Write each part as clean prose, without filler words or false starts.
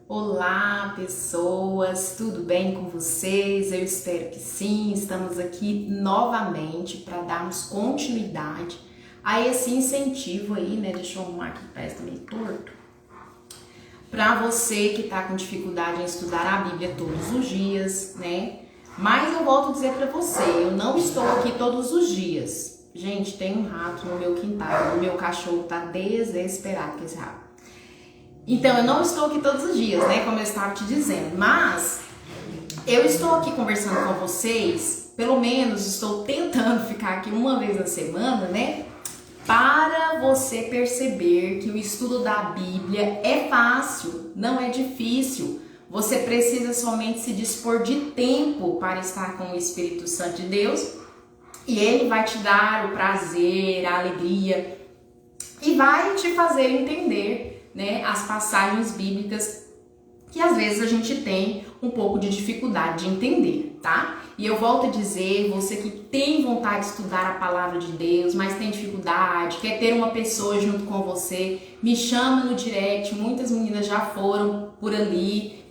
Olá, pessoas, tudo bem com vocês? Eu espero que sim. Estamos aqui novamente para darmos continuidade a esse incentivo aí, né? Deixa eu arrumar aqui, parece meio torto. Para você que está com dificuldade em estudar a Bíblia todos os dias, né? Mas eu volto a dizer para você, eu não estou aqui todos os dias. Gente, tem um rato no meu quintal, o meu cachorro tá desesperado com esse rato. Então, eu não estou aqui todos os dias, né, como eu estava te dizendo, mas eu estou aqui conversando com vocês, pelo menos estou tentando ficar aqui uma vez na semana, né, para você perceber que o estudo da Bíblia é fácil, não é difícil. Você precisa somente se dispor de tempo para estar com o Espírito Santo de Deus e ele vai te dar o prazer, a alegria e vai te fazer entender, né, as passagens bíblicas que às vezes a gente tem um pouco de dificuldade de entender, tá? E eu volto a dizer, você que tem vontade de estudar a palavra de Deus, mas tem dificuldade, quer ter uma pessoa junto com você, me chama no direct, muitas meninas já foram por ali,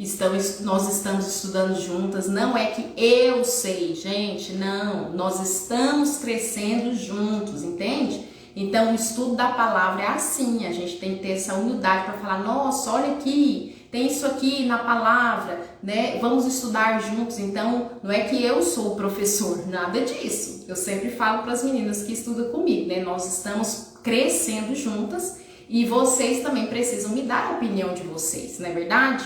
nós estamos estudando juntas, não é que eu sei, gente, não, nós estamos crescendo juntos, entende? Então, o estudo da palavra é assim, a gente tem que ter essa humildade para falar, nossa, olha aqui, tem isso aqui na palavra, né? Vamos estudar juntos. Então, não é que eu sou o professor, nada disso. Eu sempre falo para as meninas que estudam comigo, né? Nós estamos crescendo juntas e vocês também precisam me dar a opinião de vocês, não é verdade?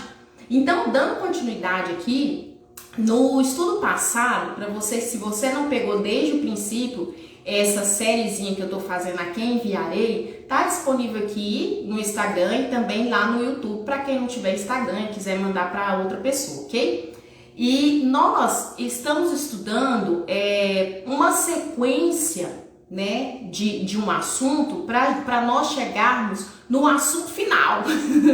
Então, dando continuidade aqui, no estudo passado, para você, se você não pegou desde o princípio, essa sériezinha que eu tô fazendo a Quem Enviarei, tá disponível aqui no Instagram e também lá no YouTube, para quem não tiver Instagram e quiser mandar para outra pessoa, ok? E nós estamos estudando uma sequência, né, de um assunto para nós chegarmos no assunto final,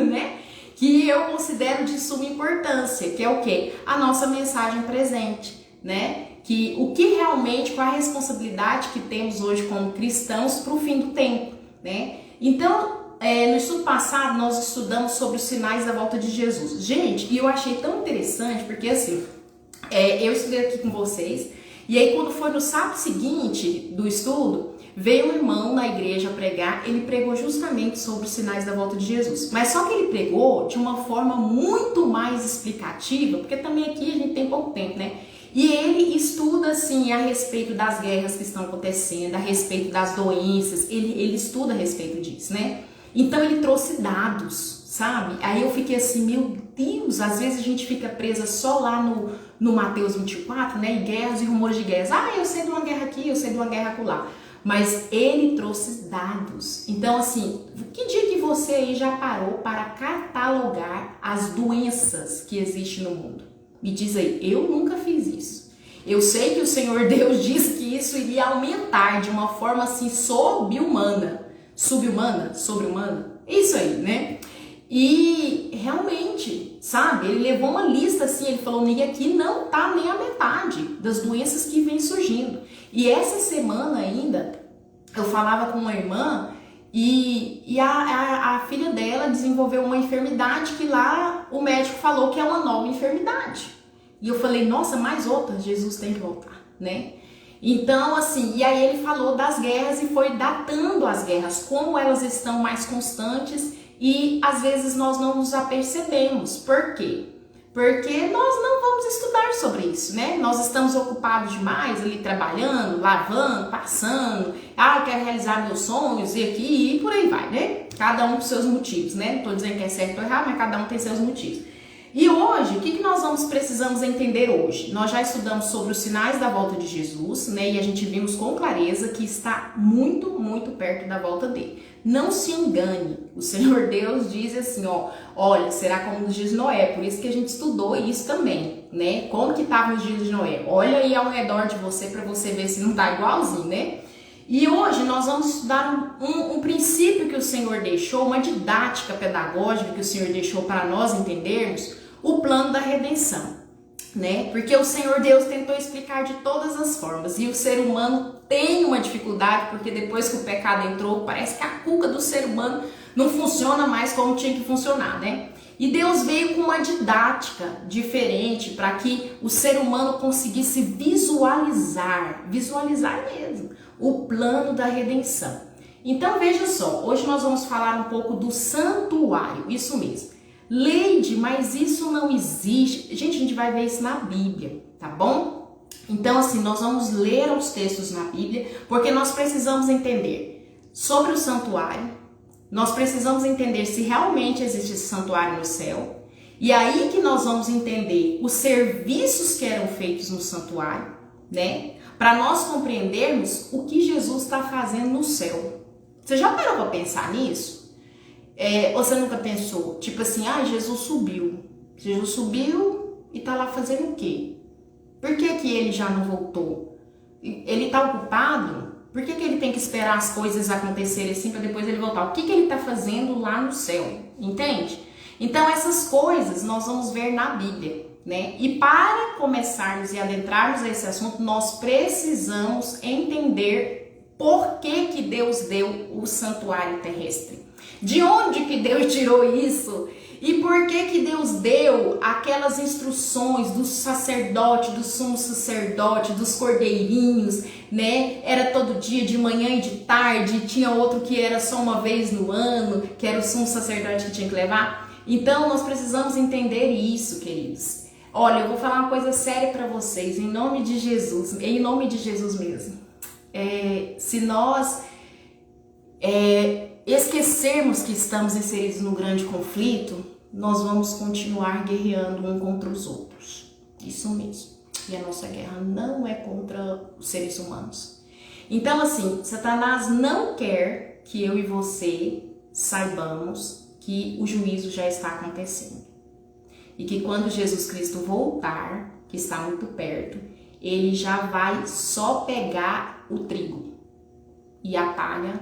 né? Que eu considero de suma importância, que é o quê? A nossa mensagem presente, né? Que o que realmente, qual a responsabilidade que temos hoje como cristãos para o fim do tempo, né? Então, no estudo passado, nós estudamos sobre os sinais da volta de Jesus. Gente, e eu achei tão interessante, porque assim, eu estudei aqui com vocês, e aí quando foi no sábado seguinte do estudo, veio um irmão na igreja pregar, ele pregou justamente sobre os sinais da volta de Jesus. Mas só que ele pregou de uma forma muito mais explicativa, porque também aqui a gente tem pouco tempo, né? E ele estuda, assim, a respeito das guerras que estão acontecendo, a respeito das doenças, ele estuda a respeito disso, né? Então ele trouxe dados, sabe? Aí eu fiquei assim, meu Deus, às vezes a gente fica presa só lá no Mateus 24, né? E guerras e rumores de guerras. Ah, eu sei de uma guerra aqui, eu sei de uma guerra acolá. Mas ele trouxe dados. Então, assim, que dia que você aí já parou para catalogar as doenças que existem no mundo? Me diz aí, eu nunca fiz isso. Eu sei que o Senhor Deus disse que isso iria aumentar de uma forma assim sobre-humana. Isso aí, né? E realmente, sabe, ele levou uma lista assim, ele falou, nem aqui não tá nem a metade das doenças que vem surgindo. E essa semana ainda, eu falava com uma irmã e a filha dela desenvolveu uma enfermidade que lá o médico falou que é uma nova enfermidade. E eu falei, nossa, mais outra, Jesus tem que voltar, né? Então, assim, e aí ele falou das guerras e foi datando as guerras, como elas estão mais constantes e às vezes nós não nos apercebemos. Por quê? Porque nós não vamos estudar sobre isso, né? Nós estamos ocupados demais ali trabalhando, lavando, passando. Ah, eu quero realizar meus sonhos e aqui e por aí vai, né? Cada um com seus motivos, né? Não tô dizendo que é certo ou errado, mas cada um tem seus motivos. E hoje, o que nós precisamos entender hoje? Nós já estudamos sobre os sinais da volta de Jesus, né? E a gente vimos com clareza que está muito, muito perto da volta dele. Não se engane, o Senhor Deus diz assim, ó, olha, será como nos dias de Noé, por isso que a gente estudou isso também, né? Como que estava nos dias de Noé? Olha aí ao redor de você para você ver se não tá igualzinho, né? E hoje nós vamos estudar um princípio que o Senhor deixou, uma didática pedagógica que o Senhor deixou para nós entendermos o plano da redenção, né? Porque o Senhor Deus tentou explicar de todas as formas e o ser humano tem uma dificuldade, porque depois que o pecado entrou, parece que a cuca do ser humano não funciona mais como tinha que funcionar, né? E Deus veio com uma didática diferente para que o ser humano conseguisse visualizar mesmo, o plano da redenção. Então veja só, hoje nós vamos falar um pouco do santuário, isso mesmo. Leide, mas isso não existe. Gente, a gente vai ver isso na Bíblia, tá bom? Então assim, nós vamos ler os textos na Bíblia, porque nós precisamos entender sobre o santuário, nós precisamos entender se realmente existe esse santuário no céu, e aí que nós vamos entender os serviços que eram feitos no santuário, né? Para nós compreendermos o que Jesus está fazendo no céu. Você já parou para pensar nisso? Ou você nunca pensou? Tipo assim, Jesus subiu. Jesus subiu e tá lá fazendo o quê? Por que que ele já não voltou? Ele tá ocupado? Por que ele tem que esperar as coisas acontecerem assim para depois ele voltar? O que ele tá fazendo lá no céu? Entende? Então essas coisas nós vamos ver na Bíblia, né? E para começarmos e adentrarmos nesse assunto, nós precisamos entender por que Deus deu o santuário terrestre. De onde que Deus tirou isso? E por que Deus deu aquelas instruções do sacerdote, do sumo sacerdote, dos cordeirinhos, né? Era todo dia, de manhã e de tarde, tinha outro que era só uma vez no ano, que era o sumo sacerdote que tinha que levar. Então nós precisamos entender isso, queridos. Olha, eu vou falar uma coisa séria para vocês, em nome de Jesus mesmo. Se nós esquecermos que estamos inseridos no grande conflito, nós vamos continuar guerreando um contra os outros. Isso mesmo. E a nossa guerra não é contra os seres humanos. Então, assim, Satanás não quer que eu e você saibamos que o juízo já está acontecendo. E que quando Jesus Cristo voltar, que está muito perto, ele já vai só pegar o trigo. E a palha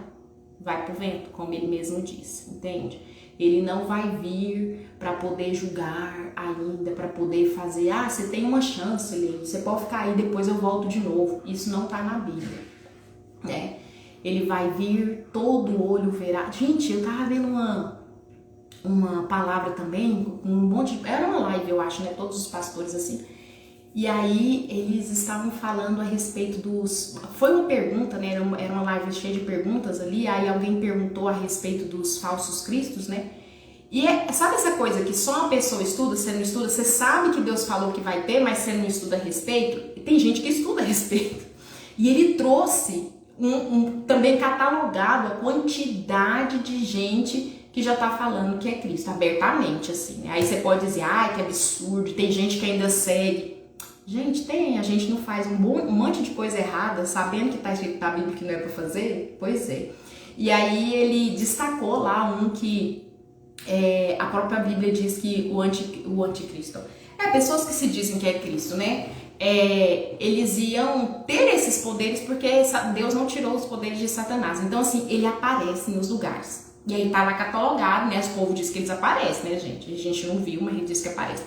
vai pro vento, como ele mesmo disse, entende? Ele não vai vir para poder julgar ainda, para poder fazer, você tem uma chance, Leide, você pode ficar aí, depois eu volto de novo. Isso não tá na Bíblia, né? Ele vai vir, todo olho verá. Gente, eu tava vendo uma palavra também, um monte de... Era uma live, eu acho, né? Todos os pastores assim. E aí eles estavam falando a respeito dos... Foi uma pergunta, né? Era uma live cheia de perguntas ali, aí alguém perguntou a respeito dos falsos cristos, né? E sabe essa coisa que só uma pessoa estuda, você não estuda, você sabe que Deus falou que vai ter, mas você não estuda a respeito? E tem gente que estuda a respeito. E ele trouxe também catalogado a quantidade de gente que já tá falando que é Cristo, abertamente, assim. Aí você pode dizer, que absurdo, tem gente que ainda segue. Gente, a gente não faz um monte de coisa errada, sabendo que tá escrito na Bíblia que não é pra fazer? Pois é. E aí ele destacou lá que a própria Bíblia diz que o anticristo, pessoas que se dizem que é Cristo, né? Eles iam ter esses poderes porque Deus não tirou os poderes de Satanás. Então, assim, ele aparece nos lugares. E aí tá lá catalogado, né? O povo diz que eles aparecem, né, gente? A gente não viu, mas ele diz que aparece.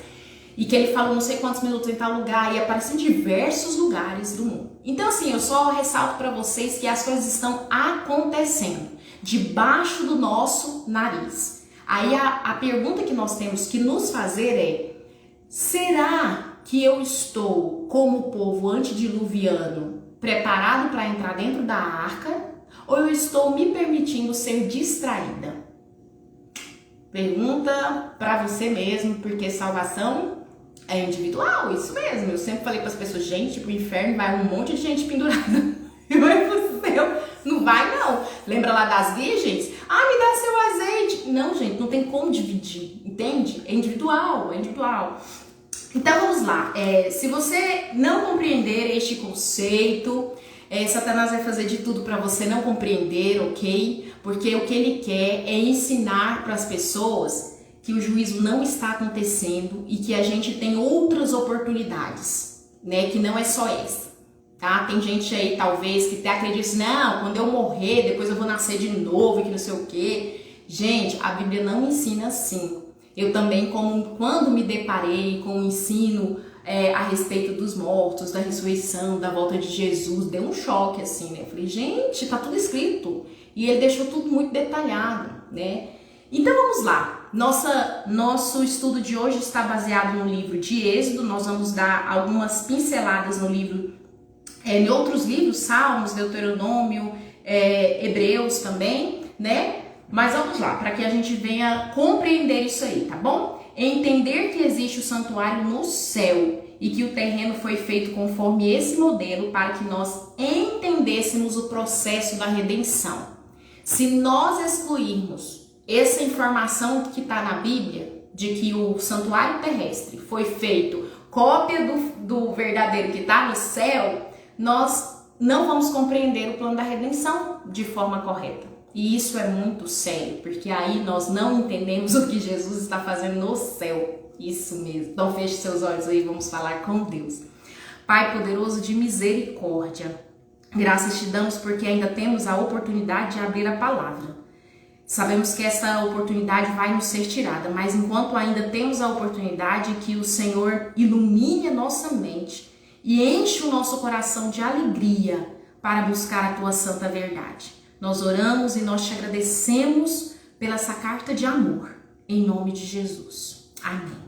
E que ele falou não sei quantos minutos em tal lugar, e aparece em diversos lugares do mundo. Então, assim, eu só ressalto para vocês que as coisas estão acontecendo debaixo do nosso nariz. Aí a pergunta que nós temos que nos fazer é: será que eu estou, como o povo antediluviano, preparado para entrar dentro da arca? Ou eu estou me permitindo ser distraída? Pergunta para você mesmo, porque salvação é individual, isso mesmo. Eu sempre falei para as pessoas, gente, pro inferno vai um monte de gente pendurada. Não é possível, não vai não. Lembra lá das virgens? Me dá seu azeite. Não, gente, não tem como dividir, entende? É individual, é individual. Então vamos lá, se você não compreender este conceito, Satanás vai fazer de tudo para você não compreender, ok? Porque o que ele quer é ensinar para as pessoas que o juízo não está acontecendo e que a gente tem outras oportunidades, né? Que não é só essa, tá? Tem gente aí, talvez, que até acredita assim, não, quando eu morrer, depois eu vou nascer de novo e que não sei o quê. Gente, a Bíblia não ensina assim. Eu também, quando me deparei com o ensino a respeito dos mortos, da ressurreição, da volta de Jesus, deu um choque assim, né? Eu falei, gente, tá tudo escrito. E ele deixou tudo muito detalhado, né? Então vamos lá. Nosso estudo de hoje está baseado no livro de Êxodo. Nós vamos dar algumas pinceladas no livro, em outros livros, Salmos, Deuteronômio, Hebreus também, né? Mas vamos lá, para que a gente venha compreender isso aí, tá bom? Entender que existe o santuário no céu e que o terreno foi feito conforme esse modelo para que nós entendêssemos o processo da redenção. Se nós excluirmos essa informação que está na Bíblia, de que o santuário terrestre foi feito cópia do verdadeiro que está no céu, nós não vamos compreender o plano da redenção de forma correta. E isso é muito sério, porque aí nós não entendemos o que Jesus está fazendo no céu. Isso mesmo. Então feche seus olhos aí, vamos falar com Deus. Pai poderoso de misericórdia, graças te damos porque ainda temos a oportunidade de abrir a palavra. Sabemos que essa oportunidade vai nos ser tirada, mas enquanto ainda temos a oportunidade, que o Senhor ilumine a nossa mente e enche o nosso coração de alegria para buscar a tua santa verdade. Nós oramos e nós te agradecemos pela essa carta de amor, em nome de Jesus. Amém.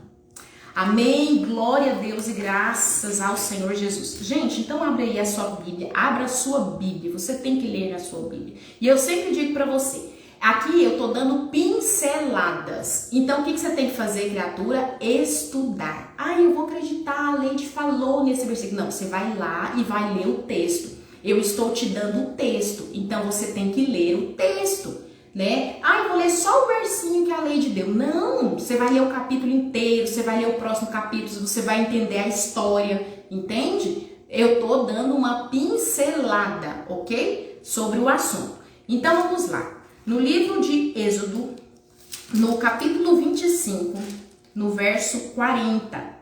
Amém, glória a Deus e graças ao Senhor Jesus. Gente, então abre aí a sua Bíblia, abra a sua Bíblia, você tem que ler na sua Bíblia. E eu sempre digo para você, aqui eu tô dando pinceladas. Então o que você tem que fazer, criatura? Estudar. Eu vou acreditar, a Leide falou nesse versículo. Não, você vai lá e vai ler o texto. Eu estou te dando o texto, então você tem que ler o texto, né? Eu vou ler só o versinho que a Leide deu. Não, você vai ler o capítulo inteiro, você vai ler o próximo capítulo, você vai entender a história, entende? Eu tô dando uma pincelada, ok? Sobre o assunto. Então vamos lá. No livro de Êxodo, no capítulo 25, no verso 40,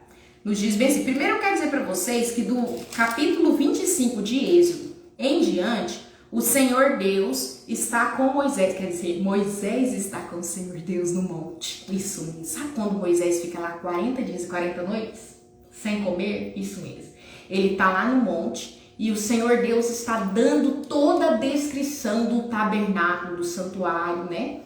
nos diz bem assim. Primeiro eu quero dizer para vocês que do capítulo 25 de Êxodo em diante, o Senhor Deus está com Moisés. Quer dizer, Moisés está com o Senhor Deus no monte. Isso mesmo. Sabe quando Moisés fica lá 40 dias e 40 noites? Sem comer? Isso mesmo. Ele está lá no monte e o Senhor Deus está dando toda a descrição do tabernáculo, do santuário, né?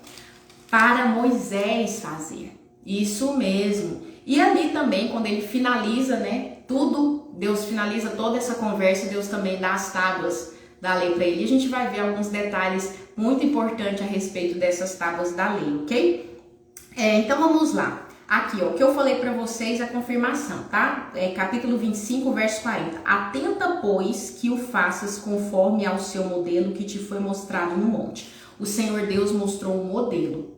Para Moisés fazer. Isso mesmo. E ali também, quando ele finaliza, né? Tudo, Deus finaliza toda essa conversa, Deus também dá as tábuas da lei para ele. A gente vai ver alguns detalhes muito importantes a respeito dessas tábuas da lei, ok? Então vamos lá. Aqui, ó, o que eu falei para vocês é a confirmação, tá? Capítulo 25, verso 40. Atenta, pois, que o faças conforme ao seu modelo que te foi mostrado no monte. O Senhor Deus mostrou um modelo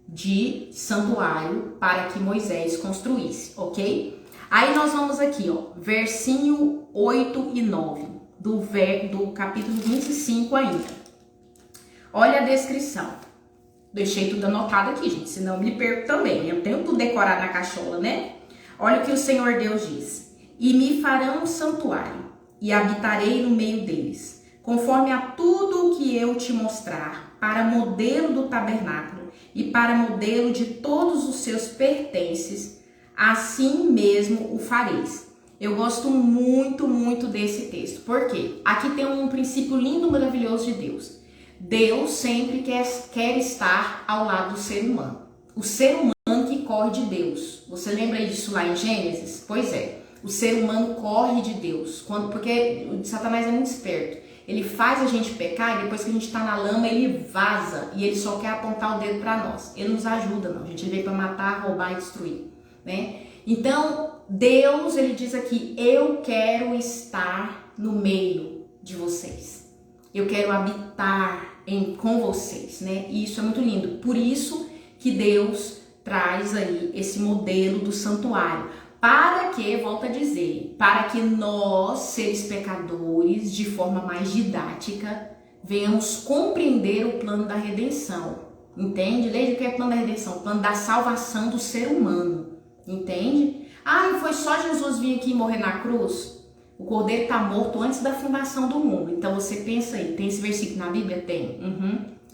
de santuário para que Moisés construísse, ok? Aí nós vamos aqui, ó, versinho 8 e 9 do capítulo 25 ainda. Olha a descrição. Deixei tudo anotado aqui, gente, senão me perco também. Eu tenho tudo decorado na cachola, né? Olha o que o Senhor Deus diz. E me farão um santuário, e habitarei no meio deles, conforme a tudo o que eu te mostrar, para modelo do tabernáculo, e para modelo de todos os seus pertences, assim mesmo o fareis. Eu gosto muito, muito desse texto. Por quê? Aqui tem um princípio lindo, maravilhoso de Deus. Deus sempre quer estar ao lado do ser humano. O ser humano que corre de Deus. Você lembra disso lá em Gênesis? Pois é. O ser humano corre de Deus. Porque o Satanás é muito esperto. Ele faz a gente pecar e depois que a gente está na lama, ele vaza. E ele só quer apontar o dedo para nós. Ele não nos ajuda, não. A gente veio para matar, roubar e destruir, né? Então, Deus, ele diz aqui, eu quero estar no meio de vocês. Eu quero habitar com vocês, né? E isso é muito lindo. Por isso que Deus traz aí esse modelo do santuário. Para que, volto a dizer, para que nós, seres pecadores, de forma mais didática, venhamos compreender o plano da redenção. Entende? Desde o que é o plano da redenção? O plano da salvação do ser humano. Entende? Foi só Jesus vir aqui e morrer na cruz? O cordeiro está morto antes da fundação do mundo. Então você pensa aí, tem esse versículo na Bíblia? Tem.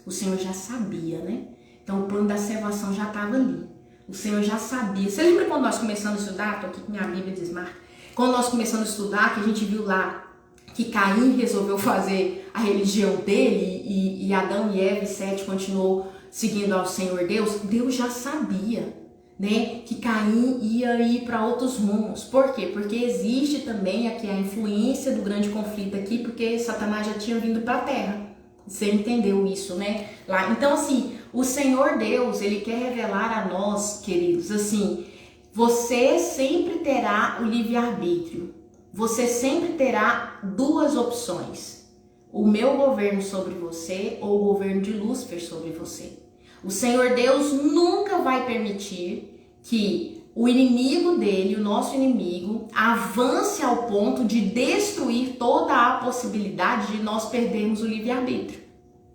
O Senhor já sabia, né? Então o plano da salvação já estava ali. O Senhor já sabia. Você lembra quando nós começamos a estudar? Estou aqui com minha Bíblia desmarca. Quando nós começamos a estudar, que a gente viu lá que Caim resolveu fazer a religião dele e Adão e Eva e Sete continuou seguindo ao Senhor Deus, Deus já sabia, né, que Caim ia ir para outros rumos. Por quê? Porque existe também aqui a influência do grande conflito aqui, porque Satanás já tinha vindo para a terra. Você entendeu isso, né? Lá. Então, assim, o Senhor Deus, ele quer revelar a nós, queridos, assim, você sempre terá o livre-arbítrio. Você sempre terá duas opções. O meu governo sobre você ou o governo de Lúcifer sobre você. O Senhor Deus nunca vai permitir que o inimigo dele, o nosso inimigo, avance ao ponto de destruir toda a possibilidade de nós perdermos o livre-arbítrio.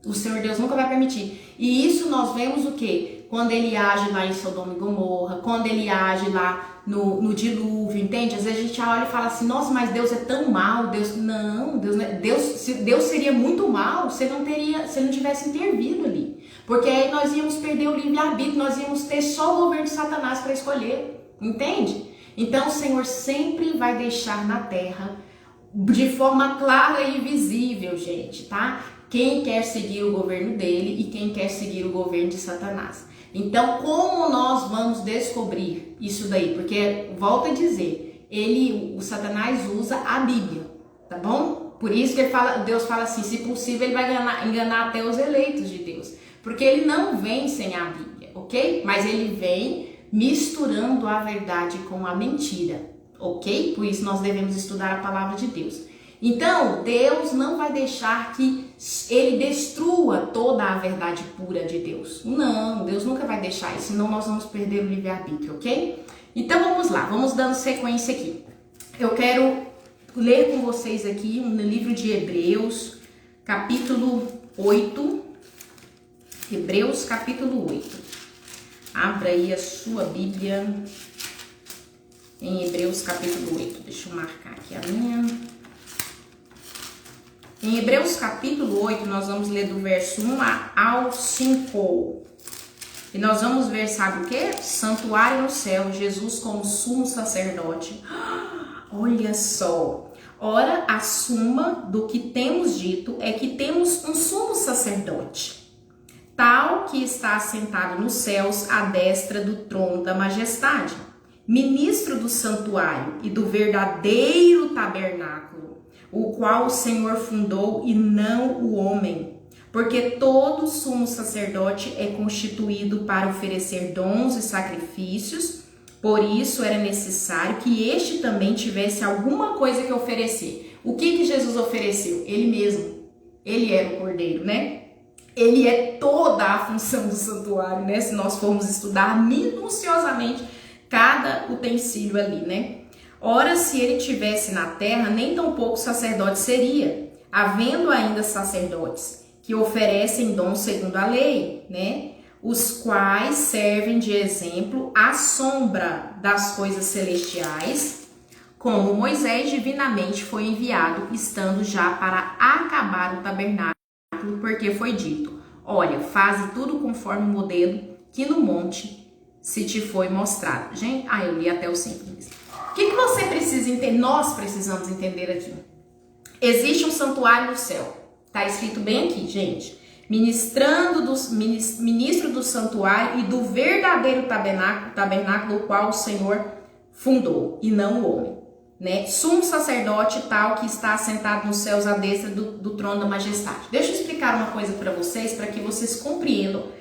O Senhor Deus nunca vai permitir. E isso nós vemos o quê? Quando ele age lá em Sodoma e Gomorra, quando ele age lá no dilúvio, entende? Às vezes a gente olha e fala assim, nossa, mas Deus é tão mal, Deus não, Deus seria muito mal se ele não tivesse intervido ali. Porque aí nós íamos perder o livre-arbítrio, nós íamos ter só o governo de Satanás para escolher, entende? Então o Senhor sempre vai deixar na terra de forma clara e visível, gente, tá? Quem quer seguir o governo dele e quem quer seguir o governo de Satanás. Então, como nós vamos descobrir isso daí? Porque, volto a dizer, o Satanás usa a Bíblia, tá bom? Por isso que Deus fala assim, se possível ele vai enganar até os eleitos de Deus. Porque ele não vem sem a Bíblia, ok? Mas ele vem misturando a verdade com a mentira, ok? Por isso nós devemos estudar a palavra de Deus. Então, Deus não vai deixar que ele destrua toda a verdade pura de Deus. Não, Deus nunca vai deixar isso, senão nós vamos perder o livre-arbítrio, ok? Então vamos lá, vamos dando sequência aqui. Eu quero ler com vocês aqui no livro de Hebreus, capítulo 8. Hebreus, capítulo 8. Abra aí a sua Bíblia em Hebreus, capítulo 8. Deixa eu marcar aqui a minha. Em Hebreus capítulo 8, nós vamos ler do verso 1 ao 5. E nós vamos ver, sabe o que? Santuário no céu, Jesus como sumo sacerdote. Olha só. Ora, a suma do que temos dito é que temos um sumo sacerdote, tal que está assentado nos céus à destra do trono da majestade, ministro do santuário e do verdadeiro tabernáculo, o qual o Senhor fundou e não o homem, porque todo sumo sacerdote é constituído para oferecer dons e sacrifícios, por isso era necessário que este também tivesse alguma coisa que oferecer. O que Jesus ofereceu? Ele mesmo. Ele era o cordeiro, né? Ele é toda a função do santuário, né? Se nós formos estudar minuciosamente cada utensílio ali, né? Ora, se ele tivesse na terra, nem tão pouco sacerdote seria, havendo ainda sacerdotes que oferecem dons segundo a lei, né? Os quais servem de exemplo à sombra das coisas celestiais, como Moisés divinamente foi enviado, estando já para acabar o tabernáculo, porque foi dito, olha, faze tudo conforme o modelo que no monte se te foi mostrado. Gente, eu li até o 5. O que você precisa entender? Nós precisamos entender aqui. Existe um santuário no céu. Tá escrito bem aqui, gente. Ministro do santuário e do verdadeiro tabernáculo, o qual o Senhor fundou, e não o homem. Né? Sumo sacerdote tal que está assentado nos céus à destra do trono da majestade. Deixa eu explicar uma coisa para vocês, para que vocês compreendam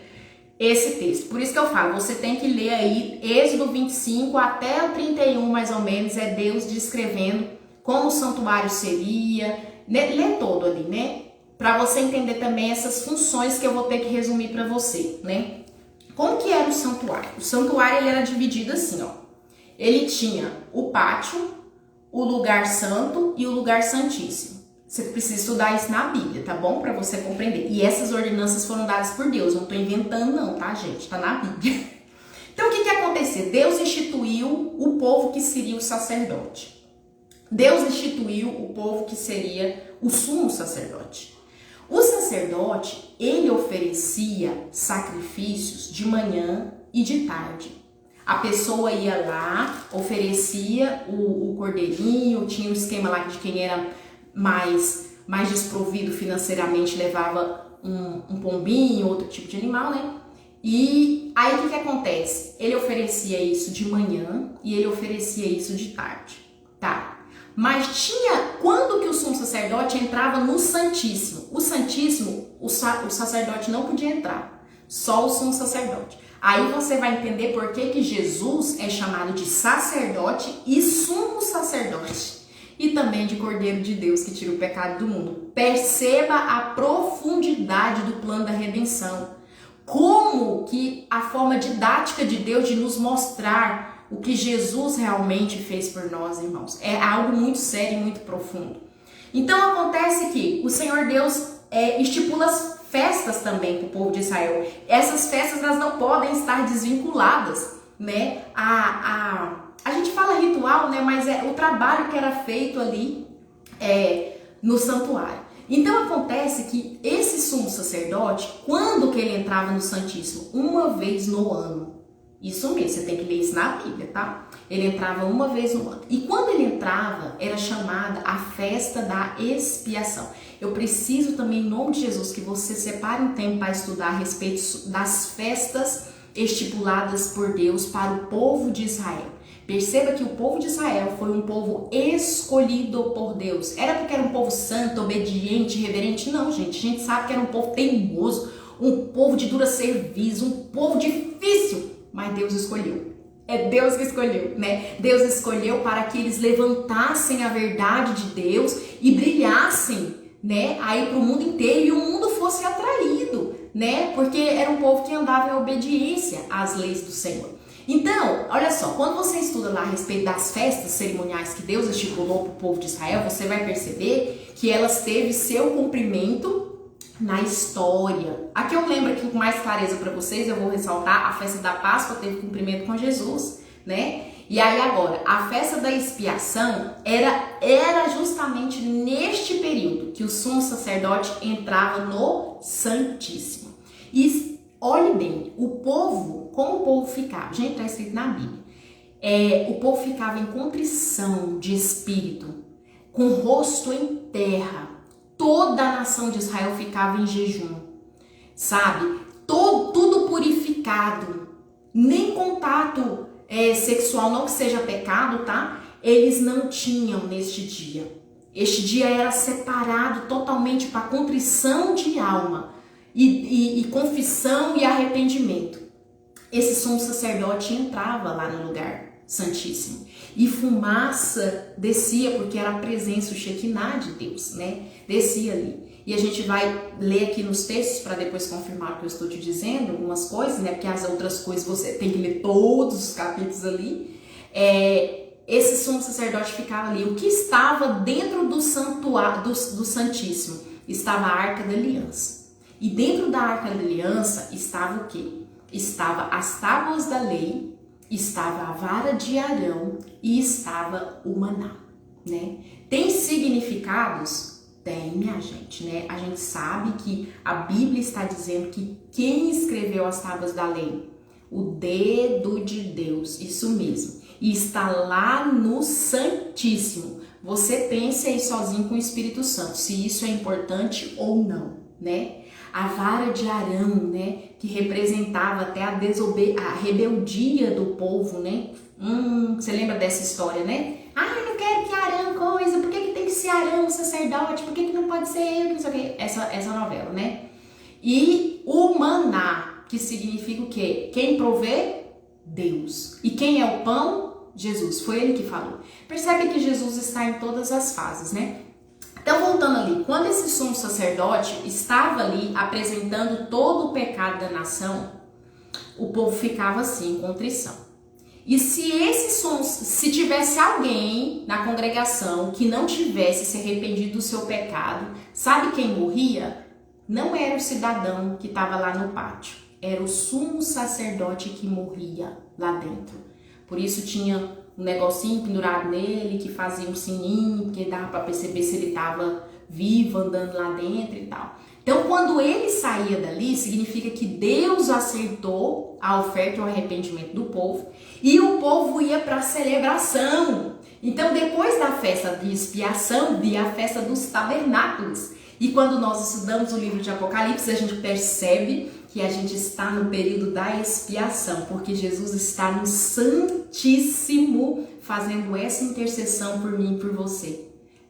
esse texto. Por isso que eu falo, você tem que ler aí Êxodo 25 até o 31 mais ou menos, é Deus descrevendo como o santuário seria, né? Lê todo ali, né? Para você entender também essas funções que eu vou ter que resumir para você, né? Como que era o santuário? O santuário ele era dividido assim, ó. Ele tinha o pátio, o lugar santo e o lugar santíssimo. Você precisa estudar isso na Bíblia, tá bom? Para você compreender. E essas ordenanças foram dadas por Deus. Não tô inventando não, tá, gente? Tá na Bíblia. Então, o que aconteceu? Deus instituiu o povo que seria o sacerdote. Deus instituiu o povo que seria o sumo sacerdote. O sacerdote, ele oferecia sacrifícios de manhã e de tarde. A pessoa ia lá, oferecia o cordeirinho, tinha um esquema lá de quem era mais desprovido financeiramente, levava um pombinho, outro tipo de animal, né? E aí o que que acontece? Ele oferecia isso de manhã e ele oferecia isso de tarde, tá? Mas quando que o sumo sacerdote entrava no Santíssimo? O Santíssimo, o sacerdote não podia entrar, só o sumo sacerdote. Aí você vai entender por que que Jesus é chamado de sacerdote e sumo sacerdote. E também de Cordeiro de Deus que tira o pecado do mundo. Perceba a profundidade do plano da redenção. Como que a forma didática de Deus de nos mostrar o que Jesus realmente fez por nós, irmãos. É algo muito sério e muito profundo. Então acontece que o Senhor Deus estipula as festas também para o povo de Israel. Essas festas elas não podem estar desvinculadas, né? A gente fala ritual, né? Mas é o trabalho que era feito ali no santuário. Então acontece que esse sumo sacerdote, quando que ele entrava no Santíssimo? Uma vez no ano. Isso mesmo, você tem que ler isso na Bíblia, tá? Ele entrava uma vez no ano. E quando ele entrava, era chamada a festa da expiação. Eu preciso também, em nome de Jesus, que você separe um tempo para estudar a respeito das festas estipuladas por Deus para o povo de Israel. Perceba que o povo de Israel foi um povo escolhido por Deus. Era porque era um povo santo, obediente, reverente? Não, gente. A gente sabe que era um povo teimoso, um povo de dura serviço, um povo difícil. Mas Deus escolheu. É Deus que escolheu, né? Deus escolheu para que eles levantassem a verdade de Deus e brilhassem, né? Aí para o mundo inteiro e o mundo fosse atraído, né? Porque era um povo que andava em obediência às leis do Senhor. Então, olha só, quando você estuda lá a respeito das festas cerimoniais que Deus estipulou para o povo de Israel, você vai perceber que elas teve seu cumprimento na história. Aqui eu lembro aqui com mais clareza para vocês, eu vou ressaltar, a festa da Páscoa teve cumprimento com Jesus, né? E aí agora, a festa da expiação era justamente neste período que o sumo sacerdote entrava no Santíssimo. E olhe bem, como o povo ficava? Gente, está escrito na Bíblia. O povo ficava em contrição de espírito, com o rosto em terra. Toda a nação de Israel ficava em jejum, sabe? Tudo purificado. Nem contato sexual, não que seja pecado, tá? Eles não tinham neste dia. Este dia era separado totalmente para contrição de alma e confissão e arrependimento. Esse sumo sacerdote entrava lá no lugar santíssimo e fumaça descia, porque era a presença, o Shekinah de Deus, né? Descia ali. E a gente vai ler aqui nos textos para depois confirmar o que eu estou te dizendo, algumas coisas, né? Porque as outras coisas você tem que ler todos os capítulos ali. Esse sumo sacerdote ficava ali. O que estava dentro do santuário, do Santíssimo? Estava a Arca da Aliança. E dentro da Arca da Aliança estava o quê? Estava as tábuas da lei, estava a vara de Arão e estava o maná, né? Tem significados? Tem, minha gente, né? A gente sabe que a Bíblia está dizendo que quem escreveu as tábuas da lei? O dedo de Deus, isso mesmo. E está lá no Santíssimo. Você pense aí sozinho com o Espírito Santo, se isso é importante ou não, né? A vara de Arão, né, que representava até a rebeldia do povo, né? Você lembra dessa história, né? Eu não quero que Arão coisa, por que tem que ser Arão, sacerdote? Por que não pode ser eu? Não sei o quê. Essa novela, né? E o maná, que significa o quê? Quem provê? Deus. E quem é o pão? Jesus. Foi ele que falou. Percebe que Jesus está em todas as fases, né? Então, voltando ali, quando esse sumo sacerdote estava ali apresentando todo o pecado da nação, o povo ficava assim, em contrição. E se tivesse alguém na congregação que não tivesse se arrependido do seu pecado, sabe quem morria? Não era o cidadão que estava lá no pátio, era o sumo sacerdote que morria lá dentro. Por isso tinha um negocinho pendurado nele, que fazia um sininho, que dava para perceber se ele estava vivo, andando lá dentro e tal. Então, quando ele saía dali, significa que Deus aceitou a oferta e o arrependimento do povo, e o povo ia para a celebração. Então, depois da festa de expiação, via a festa dos tabernáculos. E quando nós estudamos o livro de Apocalipse, a gente percebe que a gente está no período da expiação, porque Jesus está no Santíssimo fazendo essa intercessão por mim e por você.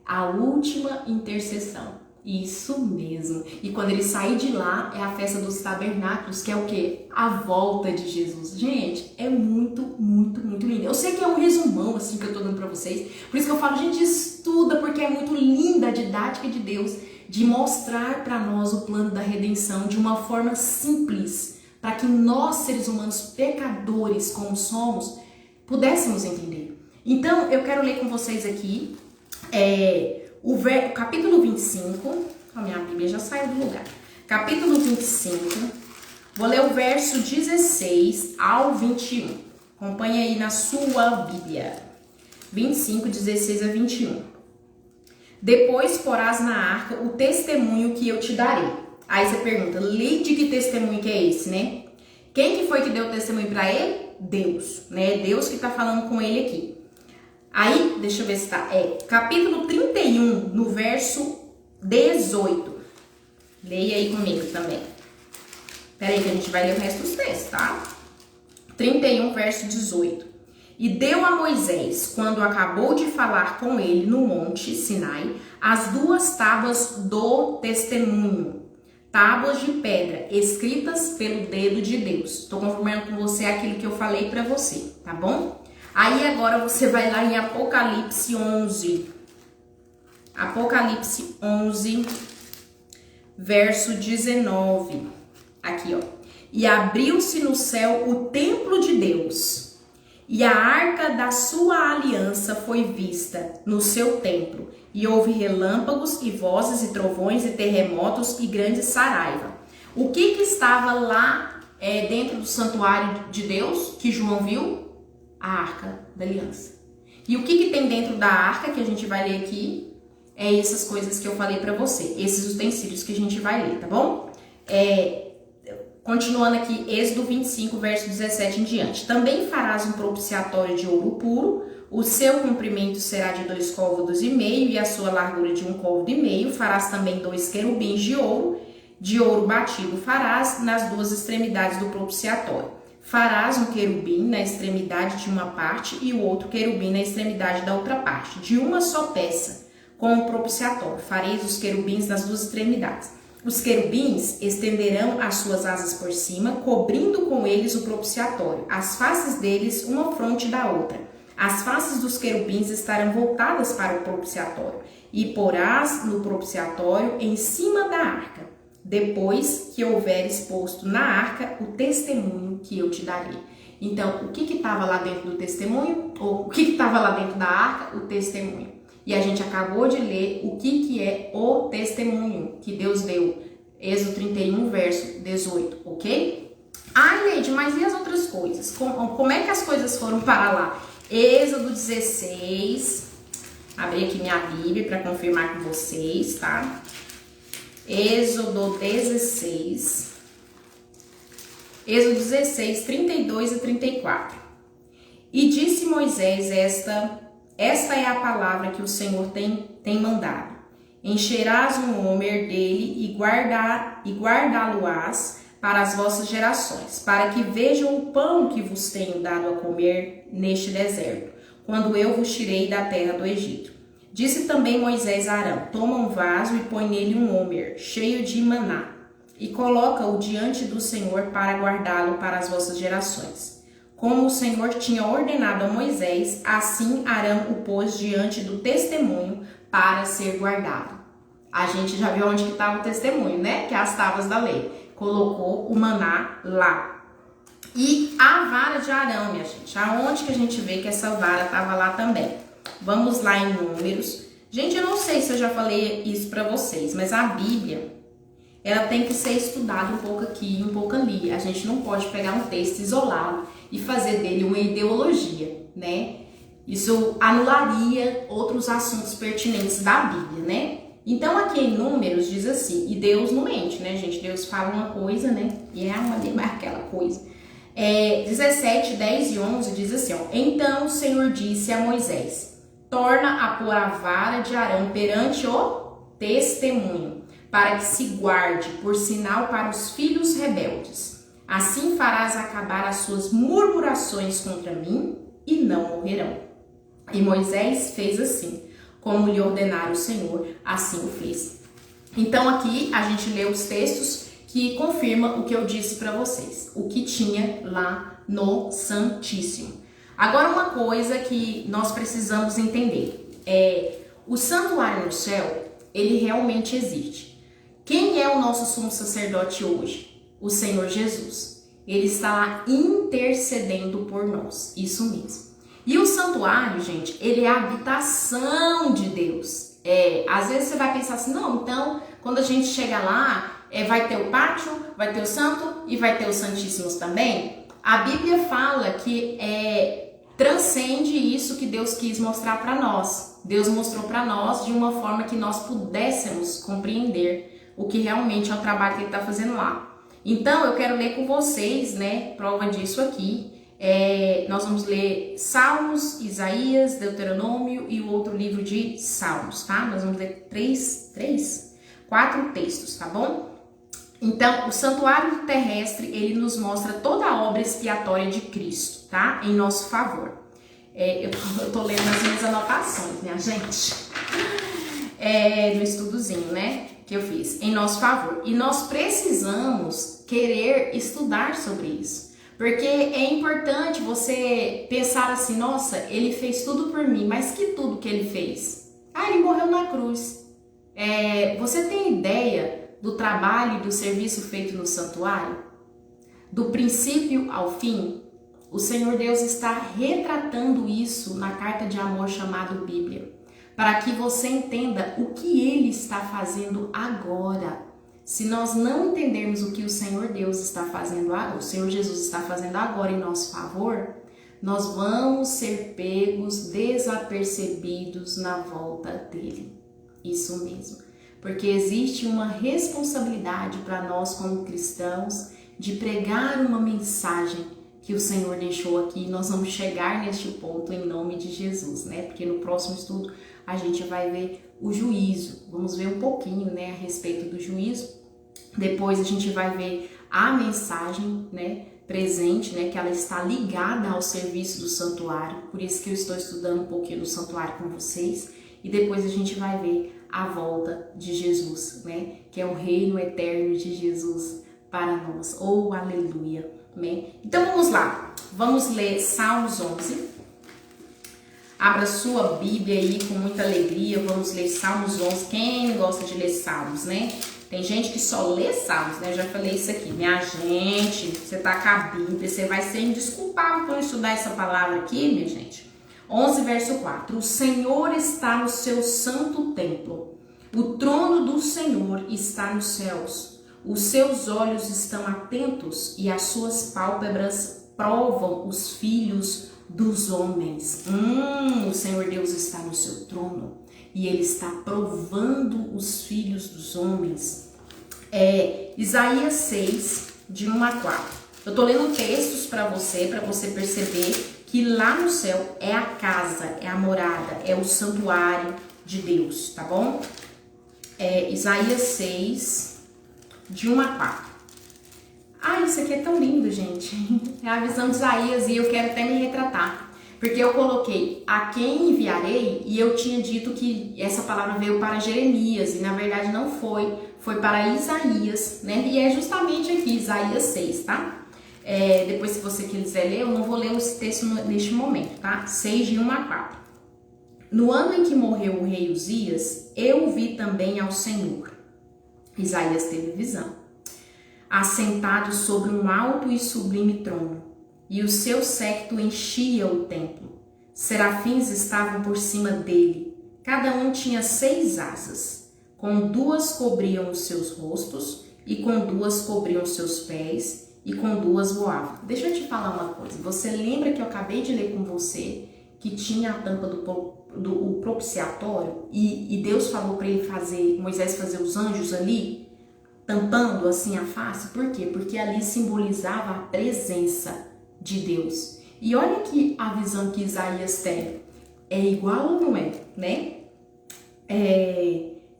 A última intercessão. Isso mesmo. E quando ele sair de lá, é a festa dos tabernáculos, que é o quê? A volta de Jesus. Gente, é muito, muito, muito lindo. Eu sei que é um resumão, assim, que eu tô dando pra vocês. Por isso que eu falo, gente, estuda, porque é muito linda a didática de Deus, de mostrar pra nós o plano da redenção de uma forma simples, para que nós, seres humanos pecadores como somos, pudéssemos entender. Então, eu quero ler com vocês aqui, o capítulo 25, a minha Bíblia já saiu do lugar. Capítulo 25, vou ler o verso 16 ao 21. Acompanha aí na sua Bíblia. 25, 16 a 21. Depois porás na arca o testemunho que eu te darei. Aí você pergunta, de que testemunho que é esse, né? Quem que foi que deu o testemunho para ele? Deus, né? Deus que tá falando com ele aqui. Aí, deixa eu ver se tá. Capítulo 31, no verso 18. Leia aí comigo também. Peraí que a gente vai ler o resto dos textos, tá? 31, verso 18. E deu a Moisés, quando acabou de falar com ele no monte Sinai, as 2 tábuas do testemunho. Tábuas de pedra, escritas pelo dedo de Deus. Estou confirmando com você aquilo que eu falei para você, tá bom? Aí agora você vai lá em Apocalipse 11. Apocalipse 11, verso 19. Aqui, ó. E abriu-se no céu o templo de Deus, e a arca da sua aliança foi vista no seu templo. E houve relâmpagos e vozes e trovões e terremotos e grande saraiva. O que estava lá dentro do santuário de Deus que João viu? A arca da aliança. E o que tem dentro da arca que a gente vai ler aqui? É essas coisas que eu falei pra você, esses utensílios que a gente vai ler, tá bom? Continuando aqui, Êxodo 25, verso 17 em diante. Também farás um propiciatório de ouro puro, o seu comprimento será de 2 côvados e meio e a sua largura de 1 côvado e meio. Farás também 2 querubins de ouro batido farás nas 2 extremidades do propiciatório. Farás um querubim na extremidade de uma parte e o outro querubim na extremidade da outra parte, de uma só peça, com o propiciatório. Fareis os querubins nas 2 extremidades. Os querubins estenderão as suas asas por cima, cobrindo com eles o propiciatório, as faces deles uma fronte da outra. As faces dos querubins estarão voltadas para o propiciatório, e porás no propiciatório em cima da arca, depois que houveres posto na arca o testemunho que eu te darei. Então, o que estava lá dentro do testemunho? Ou o que estava lá dentro da arca? O testemunho. E a gente acabou de ler o que é o testemunho que Deus deu. Êxodo 31, verso 18, ok? Ai, Leide, mas e as outras coisas? Como é que as coisas foram para lá? Êxodo 16, abri aqui minha Bíblia para confirmar com vocês, tá? Êxodo 16, 32 e 34. E disse Moisés, esta é a palavra que o Senhor tem mandado. Encherás um homer dele e guardá-lo-ás para as vossas gerações, para que vejam o pão que vos tenho dado a comer neste deserto, quando eu vos tirei da terra do Egito. Disse também Moisés a Arão, toma um vaso e põe nele um homer, cheio de maná, e coloca-o diante do Senhor para guardá-lo para as vossas gerações. Como o Senhor tinha ordenado a Moisés, assim Arão o pôs diante do testemunho para ser guardado. A gente já viu onde que estava o testemunho, né? Que é as tábuas da lei. Colocou o maná lá. E a vara de Arão, minha gente. Aonde que a gente vê que essa vara estava lá também? Vamos lá em Números. Gente, eu não sei se eu já falei isso para vocês, mas a Bíblia, ela tem que ser estudada um pouco aqui e um pouco ali. A gente não pode pegar um texto isolado e fazer dele uma ideologia, né? Isso anularia outros assuntos pertinentes da Bíblia, né? Então, aqui em Números diz assim, e Deus não mente, né, gente? Deus fala uma coisa, né? E é aquela coisa. 17, 10 e 11 diz assim, ó. Então o Senhor disse a Moisés, torna a pôr a vara de Arão perante o testemunho, para que se guarde por sinal para os filhos rebeldes. Assim farás acabar as suas murmurações contra mim e não morrerão. E Moisés fez assim, como lhe ordenara o Senhor, assim o fez. Então aqui a gente lê os textos que confirmam o que eu disse para vocês, o que tinha lá no Santíssimo. Agora uma coisa que nós precisamos entender é o santuário no céu, ele realmente existe. Quem é o nosso sumo sacerdote hoje? O Senhor Jesus. Ele está lá intercedendo por nós, isso mesmo. E o santuário, gente, ele é a habitação de Deus. Às vezes você vai pensar assim, não, então quando a gente chega lá, vai ter o pátio, vai ter o santo e vai ter os santíssimos também. A Bíblia fala que transcende isso que Deus quis mostrar para nós. Deus mostrou para nós de uma forma que nós pudéssemos compreender o que realmente é o trabalho que Ele está fazendo lá. Então eu quero ler com vocês, né, prova disso aqui. Nós vamos ler Salmos, Isaías, Deuteronômio e o outro livro de Salmos, tá? Nós vamos ler quatro textos, tá bom? Então, o santuário terrestre, ele nos mostra toda a obra expiatória de Cristo, tá? Em nosso favor. Eu tô lendo as minhas anotações, minha gente. No estudozinho, né? Que eu fiz. Em nosso favor. E nós precisamos querer estudar sobre isso. Porque é importante você pensar assim, nossa, ele fez tudo por mim, mas que tudo que ele fez? Ele morreu na cruz. Você tem ideia do trabalho e do serviço feito no santuário? Do princípio ao fim? O Senhor Deus está retratando isso na carta de amor chamada Bíblia, para que você entenda o que Ele está fazendo agora. Se nós não entendermos o que o Senhor Deus está fazendo, o Senhor Jesus está fazendo agora em nosso favor, nós vamos ser pegos desapercebidos na volta dele. Isso mesmo. Porque existe uma responsabilidade para nós como cristãos de pregar uma mensagem que o Senhor deixou aqui. Nós vamos chegar neste ponto em nome de Jesus, né? Porque no próximo estudo a gente vai ver o juízo. Vamos ver um pouquinho, né, a respeito do juízo. Depois a gente vai ver a mensagem, né, presente, né, que ela está ligada ao serviço do santuário. Por isso que eu estou estudando um pouquinho do santuário com vocês. E depois a gente vai ver a volta de Jesus, né, que é o reino eterno de Jesus para nós. Oh, aleluia, né? Então vamos lá. Vamos ler Salmos 11. Abra sua Bíblia aí com muita alegria. Vamos ler Salmos 11. Quem gosta de ler Salmos, né? Tem gente que só lê Salmos, né? Eu já falei isso aqui. Minha gente, você tá com a Bíblia, você vai ser indesculpável por estudar essa palavra aqui, minha gente. 11, verso 4. O Senhor está no seu santo templo. O trono do Senhor está nos céus. Os seus olhos estão atentos e as suas pálpebras provam os filhos dos homens. O Senhor Deus está no seu trono e Ele está provando os filhos dos homens. Isaías 6, de 1 a 4. Eu tô lendo textos para você perceber que lá no céu é a casa, é a morada, é o santuário de Deus, tá bom? Isaías 6, de 1 a 4. Isso aqui é tão lindo, gente. É a visão de Isaías e eu quero até me retratar. Porque eu coloquei a quem enviarei e eu tinha dito que essa palavra veio para Jeremias e na verdade não foi. Foi para Isaías, né? E é justamente aqui, Isaías 6, tá? Depois se você quiser ler, eu não vou ler esse texto neste momento, tá? 6 de 1 a 4. No ano em que morreu o rei Uzias, eu vi também ao Senhor. Isaías teve visão. Assentado sobre um alto e sublime trono, e o seu séquito enchia o templo. Serafins estavam por cima dele, cada um tinha 6 asas, com 2 cobriam os seus rostos, e com 2 cobriam os seus pés, e com 2 voavam. Deixa eu te falar uma coisa, você lembra que eu acabei de ler com você, que tinha a tampa do propiciatório, e Deus falou para ele Moisés fazer os anjos ali, tampando assim a face? Por quê? Porque ali simbolizava a presença de Deus. E olha que a visão que Isaías tem é igual ou não é, né?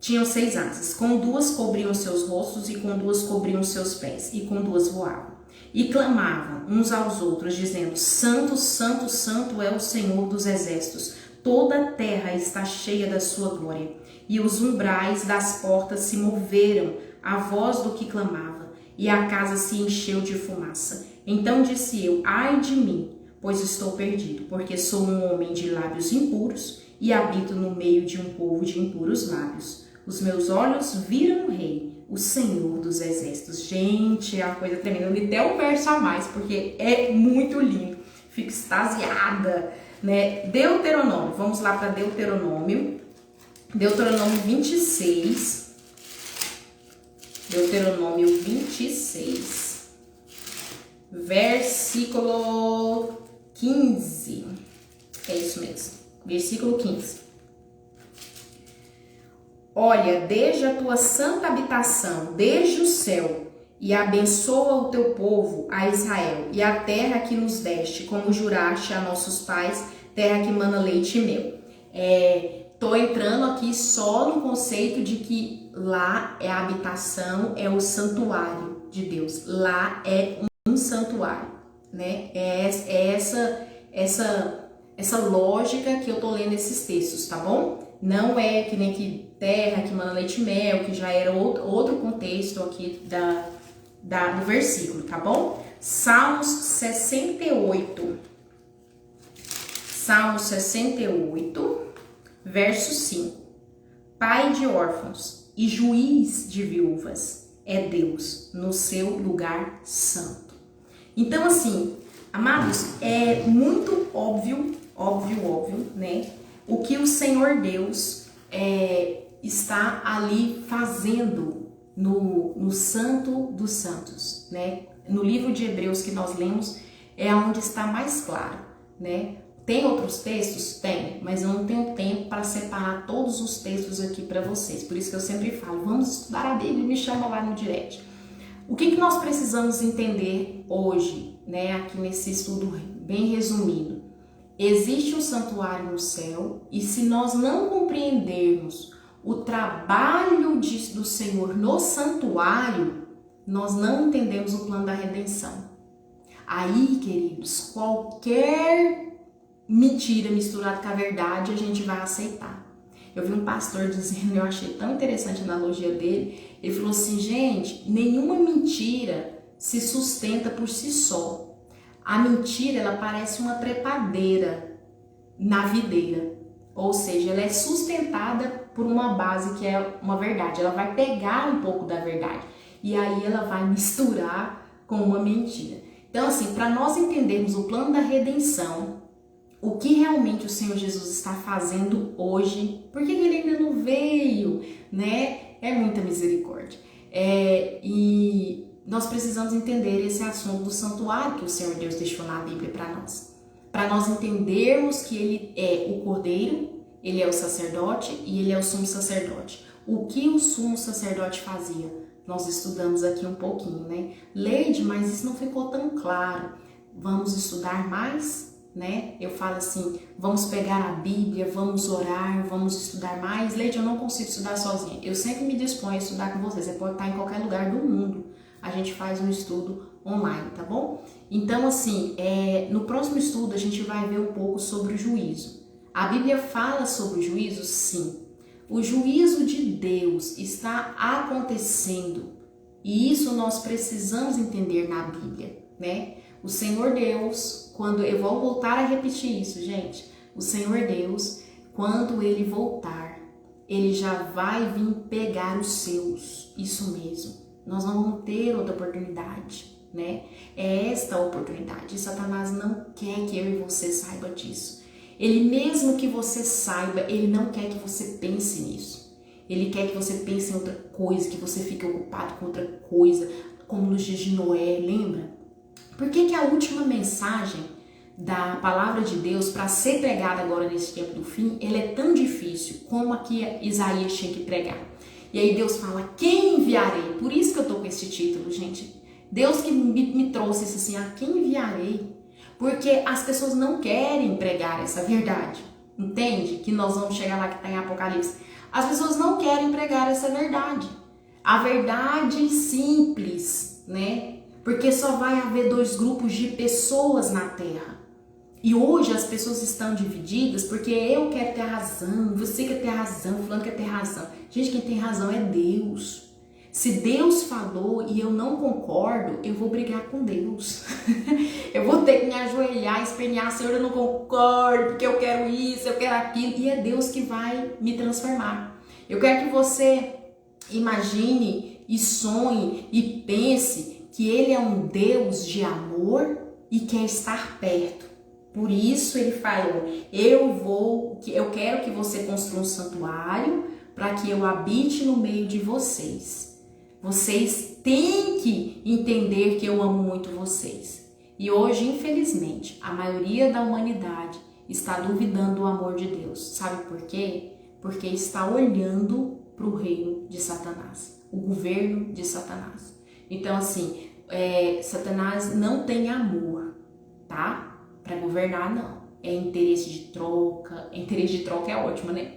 Tinham 6 asas, com 2 cobriam seus rostos e com 2 cobriam seus pés, e com 2 voavam. E clamavam uns aos outros, dizendo: Santo, Santo, Santo é o Senhor dos exércitos, toda a terra está cheia da sua glória. E os umbrais das portas se moveram à voz do que clamava, e a casa se encheu de fumaça. Então disse eu: ai de mim, pois estou perdido, porque sou um homem de lábios impuros e habito no meio de um povo de impuros lábios. Os meus olhos viram o Rei, o Senhor dos exércitos. Gente, é uma coisa tremenda. Eu li até um verso a mais, porque é muito lindo. Fico extasiada, né? Deuteronômio, vamos lá para Deuteronômio. Deuteronômio 26. Deuteronômio 26. Versículo 15. É isso mesmo. Versículo 15. Olha, desde a tua santa habitação, desde o céu, e abençoa o teu povo, a Israel, e a terra que nos deste, como juraste a nossos pais, terra que mana leite e mel. Tô entrando aqui só no conceito de que lá é a habitação, é o santuário de Deus. Lá é um santuário, né? Essa lógica que eu tô lendo esses textos, tá bom? Não é que nem que terra que mana leite e mel, que já era outro contexto aqui do versículo, tá bom? Salmos 68. Salmos 68, verso 5. Pai de órfãos e juiz de viúvas é Deus no seu lugar santo. Então, assim, amados, é muito óbvio, né? O que o Senhor Deus está ali fazendo no Santo dos Santos, né? No livro de Hebreus que nós lemos é onde está mais claro, né? Tem outros textos? Tem, mas eu não tenho tempo para separar todos os textos aqui para vocês. Por isso que eu sempre falo, vamos estudar a Bíblia, me chama lá no direct. O que nós precisamos entender hoje, né? Aqui nesse estudo bem resumido. Existe um santuário no céu e se nós não compreendermos o trabalho do Senhor no santuário, nós não entendemos o plano da redenção. Aí, queridos, qualquer mentira misturada com a verdade a gente vai aceitar. Eu vi um pastor dizendo, eu achei tão interessante a analogia dele, ele falou assim, gente, nenhuma mentira se sustenta por si só. A mentira, ela parece uma trepadeira na videira, ou seja, ela é sustentada por uma base que é uma verdade. Ela vai pegar um pouco da verdade e aí ela vai misturar com uma mentira. Então, assim, para nós entendermos o plano da redenção, o que realmente o Senhor Jesus está fazendo hoje, por que ele ainda não veio, né? É muita misericórdia. E nós precisamos entender esse assunto do santuário que o Senhor Deus deixou na Bíblia para nós entendermos que ele é o Cordeiro, ele é o sacerdote e ele é o sumo sacerdote. O que o sumo sacerdote fazia? Nós estudamos aqui um pouquinho, né? Leide, mas isso não ficou tão claro. Vamos estudar mais, né? Eu falo assim, vamos pegar a Bíblia, vamos orar, vamos estudar mais. Leide, eu não consigo estudar sozinha. Eu sempre me disponho a estudar com vocês. Você pode estar em qualquer lugar do mundo. A gente faz um estudo online, tá bom? Então, assim, no próximo estudo a gente vai ver um pouco sobre o juízo. A Bíblia fala sobre o juízo? Sim. O juízo de Deus está acontecendo e isso nós precisamos entender na Bíblia, né? O Senhor Deus, eu vou voltar a repetir isso, gente. O Senhor Deus, quando Ele voltar, Ele já vai vir pegar os seus, isso mesmo. Nós não vamos ter outra oportunidade, né? É esta a oportunidade. E Satanás não quer que eu e você saiba disso. Ele, mesmo que você saiba, ele não quer que você pense nisso. Ele quer que você pense em outra coisa, que você fique ocupado com outra coisa, como nos dias de Noé, lembra? Por que a última mensagem da palavra de Deus para ser pregada agora nesse tempo do fim, ela é tão difícil como a que Isaías tinha que pregar? E aí Deus fala, quem enviarei? Por isso que eu tô com esse título, gente. Deus que me trouxe isso assim, a quem enviarei? Porque as pessoas não querem pregar essa verdade. Entende? Que nós vamos chegar lá que está em Apocalipse. As pessoas não querem pregar essa verdade. A verdade simples, né? Porque só vai haver dois grupos de pessoas na Terra. E hoje as pessoas estão divididas porque eu quero ter razão, você quer ter razão, fulano quer ter razão. Gente, quem tem razão é Deus. Se Deus falou e eu não concordo, eu vou brigar com Deus. Eu vou ter que me ajoelhar, espernear, Senhor, eu não concordo, porque eu quero isso, eu quero aquilo. E é Deus que vai me transformar. Eu quero que você imagine e sonhe e pense que Ele é um Deus de amor e quer estar perto. Por isso Ele falou, eu quero que você construa um santuário para que eu habite no meio de vocês. Vocês têm que entender que eu amo muito vocês. E hoje, infelizmente, a maioria da humanidade está duvidando do amor de Deus. Sabe por quê? Porque está olhando para o reino de Satanás, o governo de Satanás. Então, assim, Satanás não tem amor, tá? Para governar, não. É interesse de troca. Interesse de troca é ótimo, né?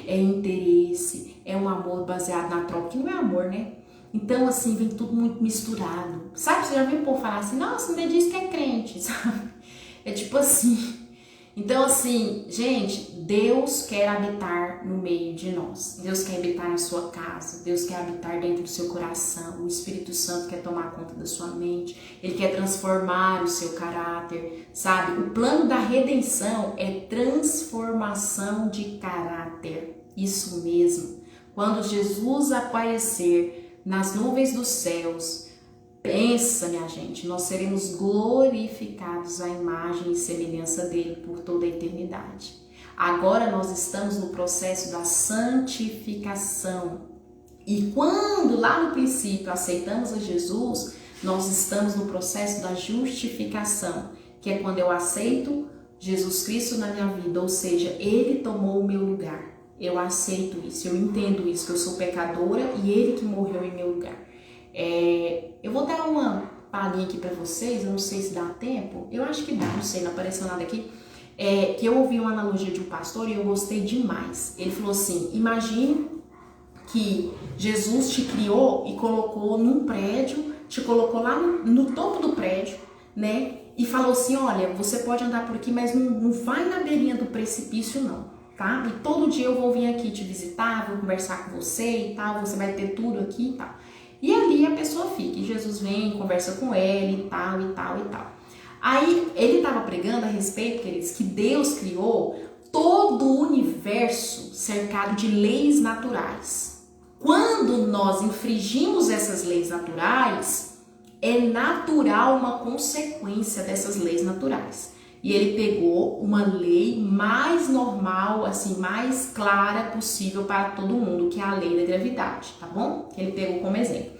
É interesse, é um amor baseado na troca, que não é amor, né? Então, assim, vem tudo muito misturado. Sabe, você já viu o povo falar assim, nossa, não diz que é crente, sabe? É tipo assim. Então, assim, gente, Deus quer habitar no meio de nós. Deus quer habitar na sua casa. Deus quer habitar dentro do seu coração. O Espírito Santo quer tomar conta da sua mente. Ele quer transformar o seu caráter, sabe? O plano da redenção é transformação de caráter. Isso mesmo. Quando Jesus aparecer nas nuvens dos céus, pensa, minha gente, nós seremos glorificados à imagem e semelhança dele por toda a eternidade. Agora nós estamos no processo da santificação. E quando lá no princípio aceitamos a Jesus, nós estamos no processo da justificação, que é quando eu aceito Jesus Cristo na minha vida, ou seja, Ele tomou o meu lugar. Eu aceito isso, eu entendo isso, que eu sou pecadora e Ele que morreu em meu lugar. Eu vou dar uma palhinha aqui para vocês, eu não sei se dá tempo, eu acho que dá, não sei, não apareceu nada aqui, que eu ouvi uma analogia de um pastor e eu gostei demais. Ele falou assim, imagine que Jesus te criou e colocou num prédio, te colocou lá no topo do prédio, né? E falou assim, olha, você pode andar por aqui, mas não vai na beirinha do precipício não. Tá? E todo dia eu vou vir aqui te visitar, vou conversar com você e tal, você vai ter tudo aqui e tal. E ali a pessoa fica, e Jesus vem, conversa com ele e tal, e tal, e tal. Aí ele estava pregando a respeito, queridos, que Deus criou todo o universo cercado de leis naturais. Quando nós infringimos essas leis naturais, é natural uma consequência dessas leis naturais. E ele pegou uma lei mais normal, assim, mais clara possível para todo mundo, que é a lei da gravidade, tá bom? Ele pegou como exemplo.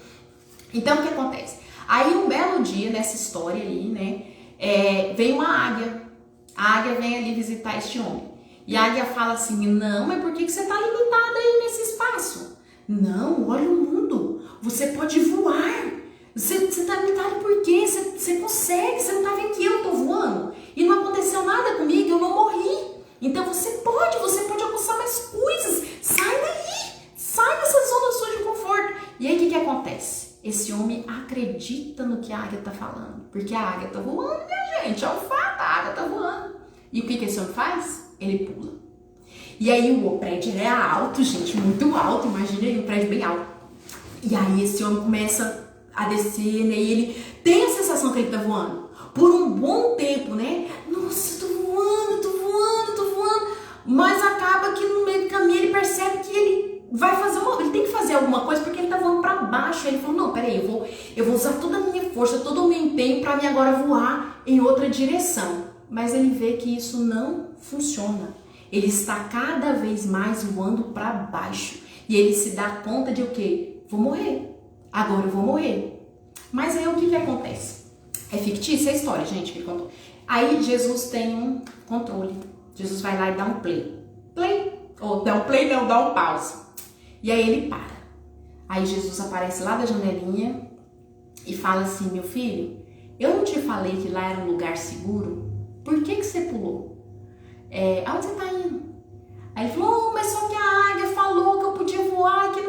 Então, o que acontece? Aí, um belo dia, nessa história aí, né, vem uma águia. A águia vem ali visitar este homem. E a águia fala assim, não, mas por que você está limitada aí nesse espaço? Não, olha o mundo, você pode voar. Você está limitado por quê? Você consegue, você não está vendo que eu estou voando? E não aconteceu nada comigo, eu não morri. Então você pode alcançar mais coisas. Sai daí, sai dessa zona sua de conforto. E aí o que acontece? Esse homem acredita no que a águia está falando. Porque a águia está voando, minha gente, é um fato, a águia está voando. E o que esse homem faz? Ele pula. E aí o prédio é alto, gente, muito alto, imagina aí um prédio bem alto. E aí esse homem começa a descer, né? E ele tem a sensação que ele tá voando. Por um bom tempo, né? Nossa, tô voando. Mas acaba que no meio do caminho ele percebe que ele vai fazer ele tem que fazer alguma coisa porque ele tá voando pra baixo. Ele falou, não, peraí, eu vou usar toda a minha força, todo o meu empenho pra mim agora voar em outra direção. Mas ele vê que isso não funciona. Ele está cada vez mais voando pra baixo. E ele se dá conta de o quê? Vou morrer. Agora eu vou morrer. Mas aí o que acontece? É fictícia a história, gente, que ele contou. Aí Jesus tem um controle. Jesus vai lá e dá um play. Ou dá um play não, dá um pause. E aí ele para. Aí Jesus aparece lá da janelinha e fala assim, meu filho, eu não te falei que lá era um lugar seguro? Por que você pulou? Aonde você tá indo? Aí ele falou, mas só que a águia falou que eu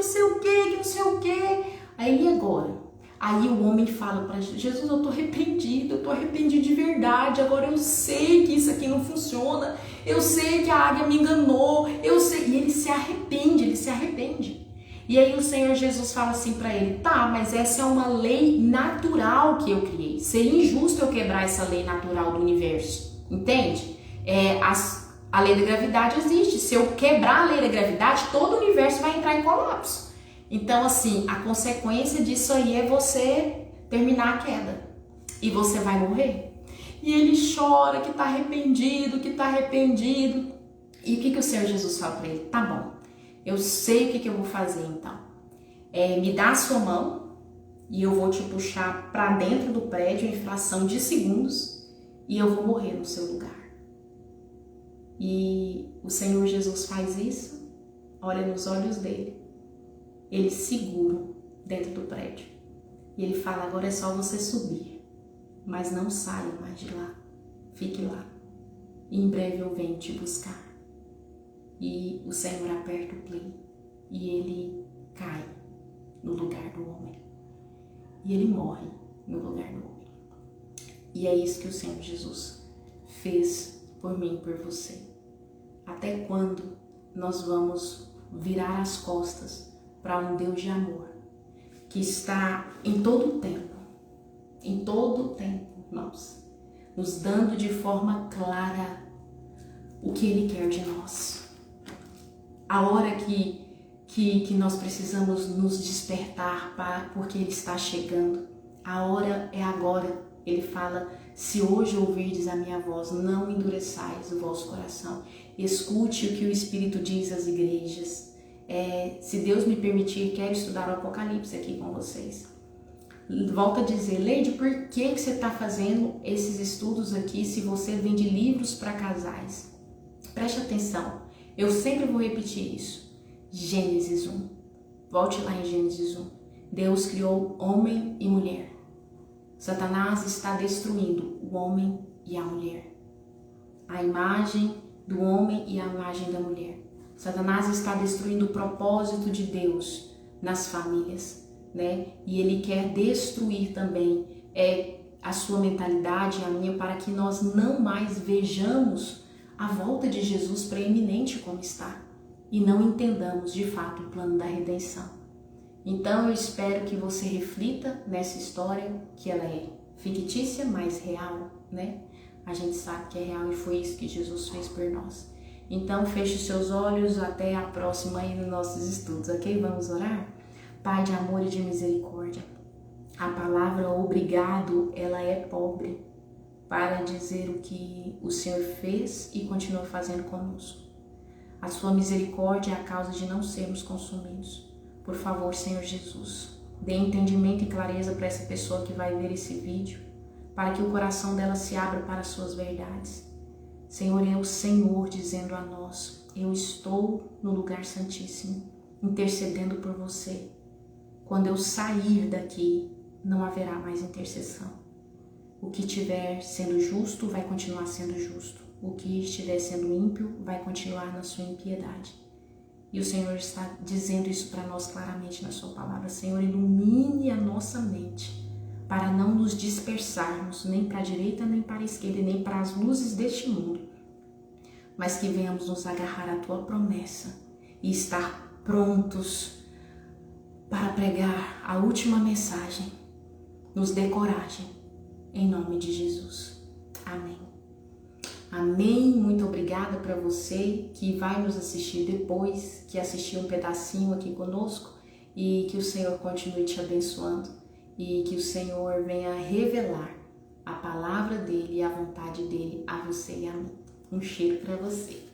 sei o quê, que não sei o quê. Aí, e agora? Aí o homem fala para Jesus, Jesus, eu tô arrependido de verdade, agora eu sei que isso aqui não funciona, eu sei que a águia me enganou, eu sei. E ele se arrepende. E aí o Senhor Jesus fala assim para ele, tá, mas essa é uma lei natural que eu criei, seria injusto eu quebrar essa lei natural do universo, entende? A lei da gravidade existe, se eu quebrar a lei da gravidade, todo o universo vai entrar em colapso. Então, assim, a consequência disso aí é você terminar a queda. E você vai morrer. E ele chora que tá arrependido. E o que o Senhor Jesus fala para ele? Tá bom, eu sei o que eu vou fazer então. Me dá a sua mão e eu vou te puxar para dentro do prédio em fração de segundos e eu vou morrer no seu lugar. E o Senhor Jesus faz isso, olha nos olhos dele. Ele segura dentro do prédio. E ele fala, agora é só você subir. Mas não saia mais de lá. Fique lá. E em breve eu venho te buscar. E o Senhor aperta o play. E ele cai no lugar do homem. E ele morre no lugar do homem. E é isso que o Senhor Jesus fez por mim e por você. Até quando nós vamos virar as costas para um Deus de amor, que está em todo o tempo, irmãos, nos dando de forma clara o que Ele quer de nós. A hora que nós precisamos nos despertar porque Ele está chegando, a hora é agora. Ele fala, se hoje ouvirdes a minha voz, não endureçais o vosso coração. Escute o que o Espírito diz às igrejas. Se Deus me permitir, quero estudar o Apocalipse aqui com vocês. Volto a dizer, Leide, por que você está fazendo esses estudos aqui se você vende livros para casais? Preste atenção, eu sempre vou repetir isso. Gênesis 1. Volte lá em Gênesis 1. Deus criou homem e mulher. Satanás está destruindo o homem e a mulher. A imagem do homem e a imagem da mulher. Satanás está destruindo o propósito de Deus nas famílias, né? E ele quer destruir também a sua mentalidade e a minha, para que nós não mais vejamos a volta de Jesus preeminente como está e não entendamos de fato o plano da redenção. Então eu espero que você reflita nessa história, que ela é fictícia, mas real, né? A gente sabe que é real e foi isso que Jesus fez por nós. Então, feche os seus olhos, até a próxima aí nos nossos estudos, ok? Vamos orar? Pai de amor e de misericórdia, a palavra obrigado, ela é pobre para dizer o que o Senhor fez e continua fazendo conosco. A sua misericórdia é a causa de não sermos consumidos. Por favor, Senhor Jesus, dê entendimento e clareza para essa pessoa que vai ver esse vídeo, para que o coração dela se abra para as suas verdades. Senhor, é o Senhor dizendo a nós, eu estou no lugar santíssimo, intercedendo por você. Quando eu sair daqui, não haverá mais intercessão. O que estiver sendo justo vai continuar sendo justo. O que estiver sendo ímpio vai continuar na sua impiedade. E o Senhor está dizendo isso para nós claramente na sua palavra. Senhor, ilumine a nossa mente para não nos dispersarmos nem para a direita, nem para a esquerda, nem para as luzes deste mundo, mas que venhamos nos agarrar à tua promessa e estar prontos para pregar a última mensagem. Nos dê coragem, em nome de Jesus. Amém. Amém. Muito obrigada para você que vai nos assistir depois, que assistiu um pedacinho aqui conosco, e que o Senhor continue te abençoando e que o Senhor venha revelar a palavra dele e a vontade dele a você e a mim. Um cheiro para você.